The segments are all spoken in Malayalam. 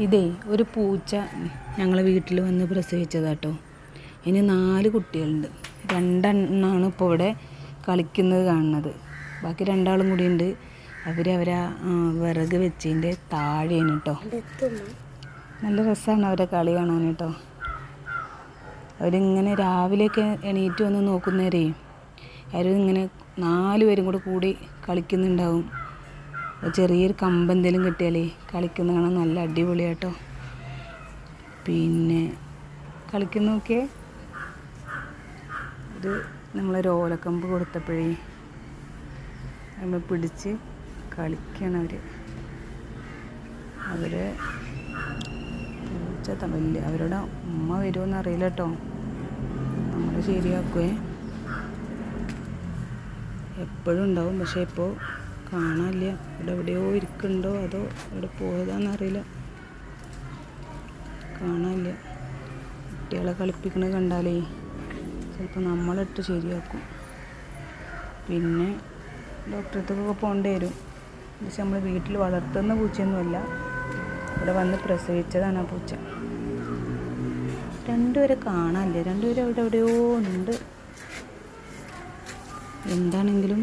ഇതേ ഒരു പൂച്ച ഞങ്ങളെ വീട്ടിൽ വന്ന് പ്രസവിച്ചതാട്ടോ. ഇനി 4 കുട്ടികളുണ്ട്. 2 എണ്ണമാണ് ഇപ്പോൾ ഇവിടെ കളിക്കുന്നത് കാണുന്നത്. ബാക്കി 2 ആളും കൂടി ഉണ്ട്. അവരെ വിറക് വെച്ചതിൻ്റെ താഴെയാണ് കേട്ടോ. നല്ല രസമാണ് അവരെ കളി കാണാൻ കേട്ടോ. അവരിങ്ങനെ രാവിലെയൊക്കെ എണീറ്റ് വന്ന് നോക്കുന്നവരേ അവരിങ്ങനെ 4 പേരും കൂടി കളിക്കുന്നുണ്ടാവും. ചെറിയൊരു കമ്പെന്തെങ്കിലും കിട്ടിയാലേ കളിക്കുന്ന കാണാൻ നല്ല അടിപൊളിയാട്ടോ. പിന്നെ കളിക്കുന്നൊക്കെ ഇത് നമ്മളൊരു ഓലക്കമ്പ് കൊടുത്തപ്പോഴേ നമ്മൾ പിടിച്ച് കളിക്കുകയാണ് അവരെ പൂച്ച വലിയ അവരുടെ ഉമ്മ വരുമോയെന്ന് അറിയില്ല കേട്ടോ. നമ്മൾ ശരിയാക്കുവേ. എപ്പോഴും ഉണ്ടാവും, പക്ഷേ ഇപ്പോൾ കാണാനില്ല. ഇവിടെ എവിടെയോ ഇരിക്കുന്നുണ്ടോ അതോ ഇവിടെ പോയതാണെന്നറിയില്ല. കാണാനില്ല. കുട്ടികളെ കളിപ്പിക്കുന്നത് കണ്ടാലേ ചിലപ്പോൾ നമ്മളിട്ട് ശരിയാക്കും. പിന്നെ ഡോക്ടറടുത്തൊക്കെ പോകേണ്ടി വരും. പക്ഷെ നമ്മൾ വീട്ടിൽ വളർത്തുന്ന പൂച്ചയൊന്നുമല്ല, ഇവിടെ വന്ന് പ്രസവിച്ചതാണ് ആ പൂച്ച. 2 പേരെ കാണാനില്ല. 2 പേരും അവിടെ എവിടെയോ ഉണ്ട്. എന്താണെങ്കിലും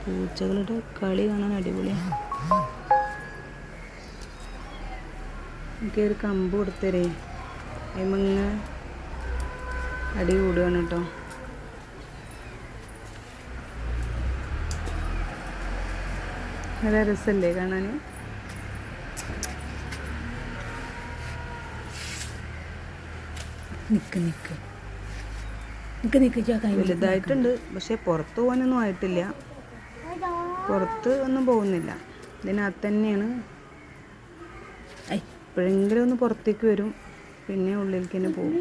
പൂച്ചകളുടെ കളി കാണാൻ അടിപൊളിയാണ്. എനിക്ക് ഒരു കമ്പ് കൊടുത്തരേ അതിമങ്ങനെ അടി കൂടുകയാണ് കേട്ടോ. നല്ല രസമല്ലേ കാണാൻ? വലുതായിട്ടുണ്ട്, പക്ഷെ പുറത്ത് പോകാനൊന്നും ആയിട്ടില്ല. പുറത്ത് ഒന്നും പോകുന്നില്ല, ഇതിനകത്ത് തന്നെയാണ്. എപ്പോഴെങ്കിലും ഒന്ന് പുറത്തേക്ക് വരും, പിന്നെ ഉള്ളിലേക്ക് തന്നെ പോകും.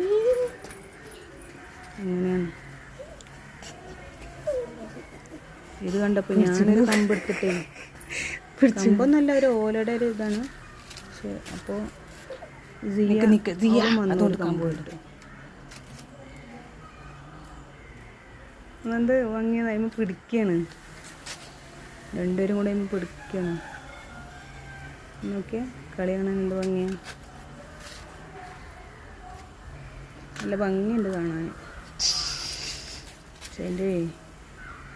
അങ്ങനെയാണ്. ഇത് കണ്ടപ്പോൾ ഞാനൊരു കമ്പ് എടുത്തിട്ടേ, കമ്പൊന്നല്ല ഒരു ഓലയുടെ ഒരു ഇതാണ്. പക്ഷെ അപ്പോൾ കമ്പ് എടുത്തു. എന്ത് ഭംഗിയത്, അതിന് പിടിക്കുകയാണ്. 2 പേരും കൂടെ അതിന് പിടിക്കുകയാണ്. നോക്കിയാൽ കളി കാണാൻ എന്ത് ഭംഗിയാണ്. നല്ല ഭംഗിയുണ്ട് കാണാൻ. പക്ഷെ അതിൻ്റെ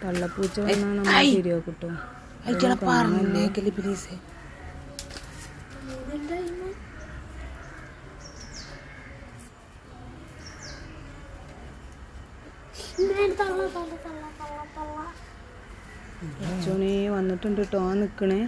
തള്ളപ്പൂച്ച വന്നാൽ നമ്മൾ ശരിയാക്കും കേട്ടോ. അച്ഛനെ വന്നിട്ടുണ്ട് കേട്ടോ. നിൽക്കണേ.